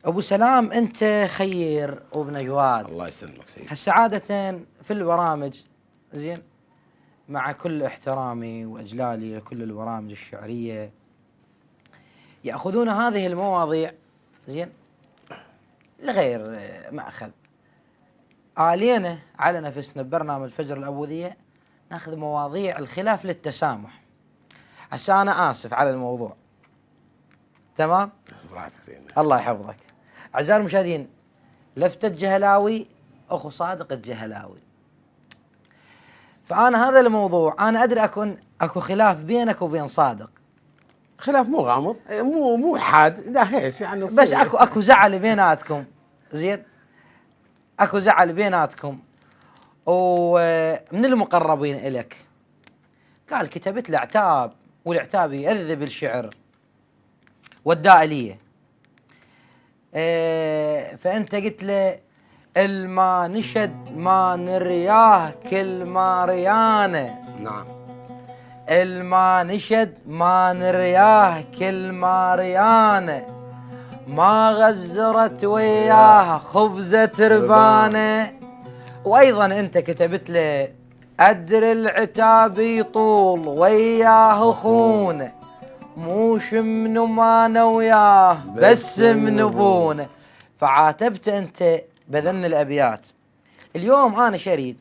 ابو سلام، انت خير وابن جواد. الله يسلمك سيدي. هسه عادة في البرامج، زين، مع كل احترامي واجلالي لكل البرامج الشعرية، يأخذون هذه المواضيع، زين، لغير مأخذ. علينا على نفسنا ببرنامج فجر الأبوذية ناخذ مواضيع الخلاف للتسامح. هسه أنا آسف على الموضوع، تمام؟ براحتك سيدي. الله يحفظك. أعزائي المشاهدين، لفتة جهلاوي أخو صادق الجهلاوي. فأنا هذا الموضوع أنا أدري أكو خلاف بينك وبين صادق، خلاف مو غامض، مو حاد، لا هيش يعني بس أكو زعل بيناتكم، زين؟ أكو زعل بيناتكم، ومن المقربين إلك قال كتبت له عتاب، والعتاب يأذب الشعر والدائلية. فأنت قلت له الما نشد ما نرياه كل ما ريانه. نعم. الما نشد ما نرياه كل ما ريانه، ما غزرت وياه خبزة ربانه. وأيضا أنت كتبت له أدري العتاب يطول وياه خونه، موش من ما نوياه بس من بونه. فعاتبت أنت بذن الأبيات. اليوم أنا شريد،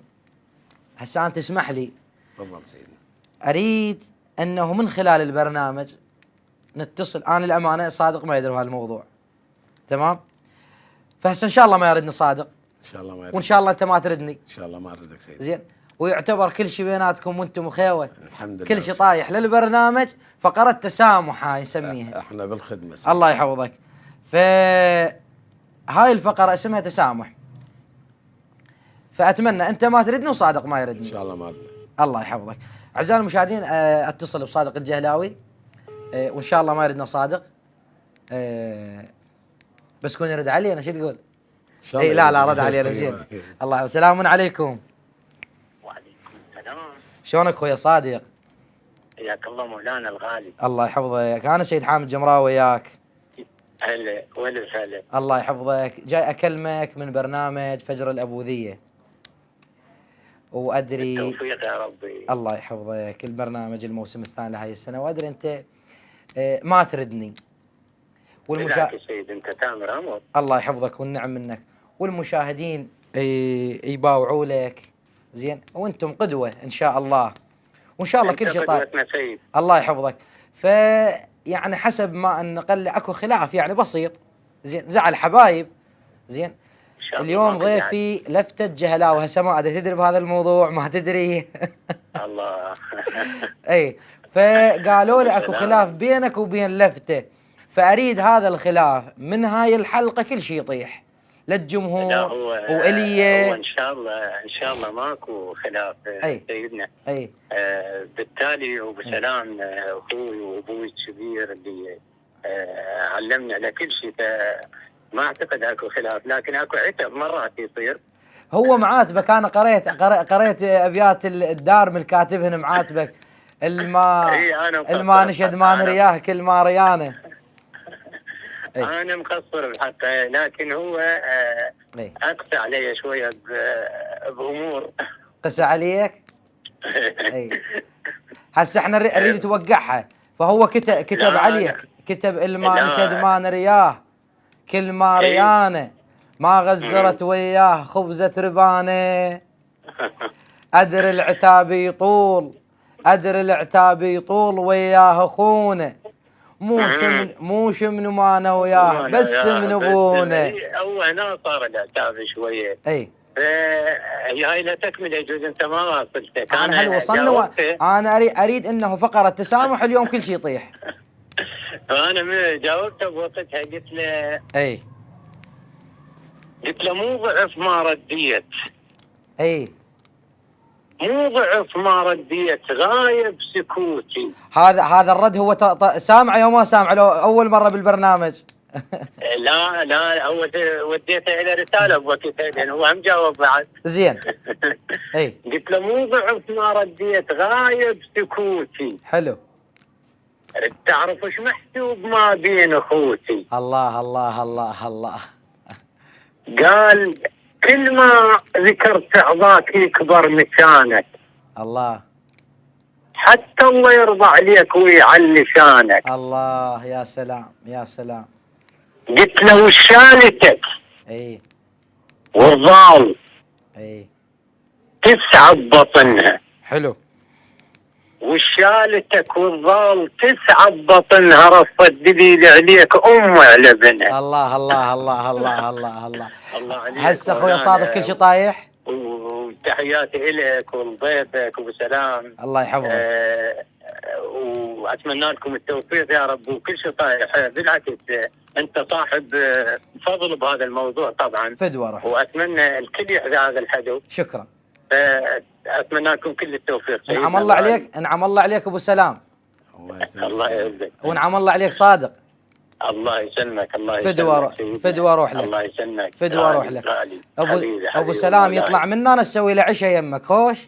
هسه أنت تسمح لي، تفضل سيدي. أريد أنه من خلال البرنامج نتصل. أنا الأمانة صادق ما يدري هالموضوع، تمام؟ فهسه إن شاء الله ما يردني صادق، ان شاء الله ما يردك. وإن شاء الله أنت ما تردني، ان شاء الله ما اردك سيدي. زين. ويعتبر كل شيء بيناتكم وأنتم خيوة، الحمد لله. كل شيء طايح للبرنامج. فقرة تسامح هاي نسميها. احنا بالخدمة سيدي. الله يحفظك. هاي الفقرة اسمها تسامح. فأتمنى أنت ما تردني وصادق ما ان يردني. شاء الله ما اردك. الله يحفظك. أعزائي المشاهدين، اتصل بصادق الجهلاوي، وإن شاء الله ما يردنا صادق، بس كون يرد علي أنا شو تقول؟ ان شاء الله. لا رد علي أنا، زين. الله يحفظك. سلام عليكم. وعليكم السلام. شلونك خويا صادق؟ حياك الله مولانا الغالي. الله يحفظك. أنا سيد حامد جمراوي وياك. هلا وسهلا. الله يحفظك. جاي أكلمك من برنامج فجر الأبوذية، وأدري بالتوفيق يا ربي. الله يحفظك، البرنامج الموسم الثاني لهاي السنة، وأدري أنت ما تردني بالعكس سيد، أنت تامر أمر. الله يحفظك والنعم منك. والمشاهدين يباوعوا لك، زين، وأنتم قدوة إن شاء الله، وإن شاء الله كل شيء طيب. سيد. الله يحفظك. يعني حسب ما نقل لي اكو خلاف يعني بسيط، زين، زعل حبايب، زين. اليوم ضيفي لفتة جهلاوي. هسه ما ادري تدري بهذا الموضوع ما تدري؟ الله. اي، فقالوا لي اكو خلاف بينك وبين لفتة، فاريد هذا الخلاف من هاي الحلقة كل شيء يطيح للجمهور وإلي. هو ان شاء الله ماكو خلاف سيدنا. اي بالتالي وبسلام اخوي وابوي الكبير اللي علمني على كل شيء، ما اعتقد اكو خلاف، لكن اكو عتب مرات يصير. هو معاتبك. انا قريت ابيات الدار من كاتبهن معاتبك. الما نشد ما نرياه كل ما ريانه. أنا مقصر بحقه، لكن هو أقسى علي شوية بأمور. قسى عليك؟ أي. هسه احنا نريد توقعها، فهو كتب عليك، كتب الما نشد ما نرياه كل ما ريانه، ما غزرت وياه خبزة ربانه. أدري العتاب يطول وياه خونه، موش من ما انا وياه بس من ابونا. هو هنا صار العتاب شويه. اي هاي لا تكمل يجوز انت ما واصلت. انا هل وصلنا انا اريد انه فقره تسامح اليوم كل شيء يطيح. انا جاوبته بوقتها قلت له مو ضعف ما رديت. مو ضعف ما رديت، غايب سكوتي. هذا الرد هو سامع يوم ما سامع لو اول مره بالبرنامج. لا اول وديته الى رساله بوقتها لان هو هم جاوب بعد. زين. قلت له مو ضعف ما رديت، غايب سكوتي. حلو. تعرف ايش محسوب ما بين اخوتي؟ الله الله الله الله. قال كل ما ذكرت عضاك يكبر مكانك، الله حتى الله يرضى عليك ويعلي شانك. الله، يا سلام يا سلام. قلت له وشالتك اي والضال اي تسعة ببطنها، حلو. وشالتك والضال تسعة ببطنها، رفت دليل عليك أم على بنها. الله الله الله الله الله الله. الله عليك. هسه اخوي صادق كل شيء طايح. وتحياتي إليك ولضيفك وبسلام. الله يحفظك. واتمنى لكم التوفيق يا رب وكل شيء طايح. بالعكس انت صاحب فضل بهذا الموضوع طبعا. فدوى روح. واتمنى الكل يحذى هذا الحدث. شكرا. اتمنى لكم كل التوفيق. انعم الله عليك، انعم الله عليك ابو سلام. الله يعزك. وانعم الله عليك صادق. الله يسلمك. الله يسلمك. فدوى روح لك. الله يسلمك. فدوى روح لك. ابو سلام يطلع منا نسوي له عشاء يمك خوش.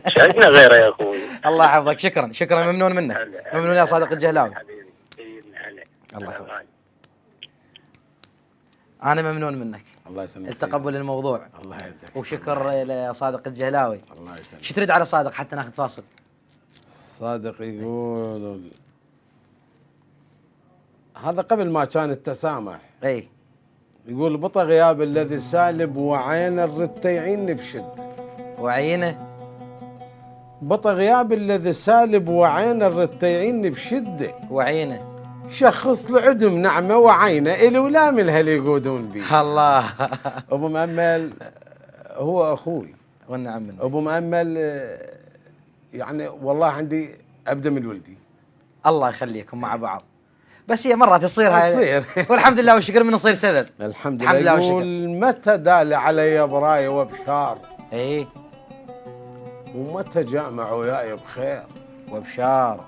شعرنا غيره يا اخوي. الله يحفظك. شكرا شكرا، ممنون منك. ممنون يا صادق الجهلاوي. الله يحفظك. انا ممنون منك. الله يسلمك. التقبل الموضوع. الله يعزك. وشكر لصادق الجهلاوي. الله يسلمك. شو تريد على صادق حتى ناخذ فاصل؟ صادق يقول هذا قبل ما كان التسامح. اي يقول بطى غياب الذي سالب وعين الرتيعين بشد. وعينه. بطى غياب الذي سالب وعين الرتيعين بشده. وعينه. شخص العدم نعمه وعينه الي ولا من هل يقودون بي. الله. ابو مأمل هو اخوي. والنعم منه. ابو مأمل يعني والله عندي ابدا من ولدي. الله يخليكم مع بعض. بس هي مرات تصير هاي. تصير. والحمد لله والشكر من نصير سبب. الحمد لله لله. والشكر. يقول متى دال علي براي وبشار، اي ومتى جامع وياي بخير، وبشار.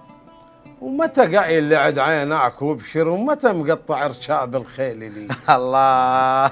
ومتى قايل لعد عيناك وابشر، ومتى مقطع رشاب الخيل لي. الله.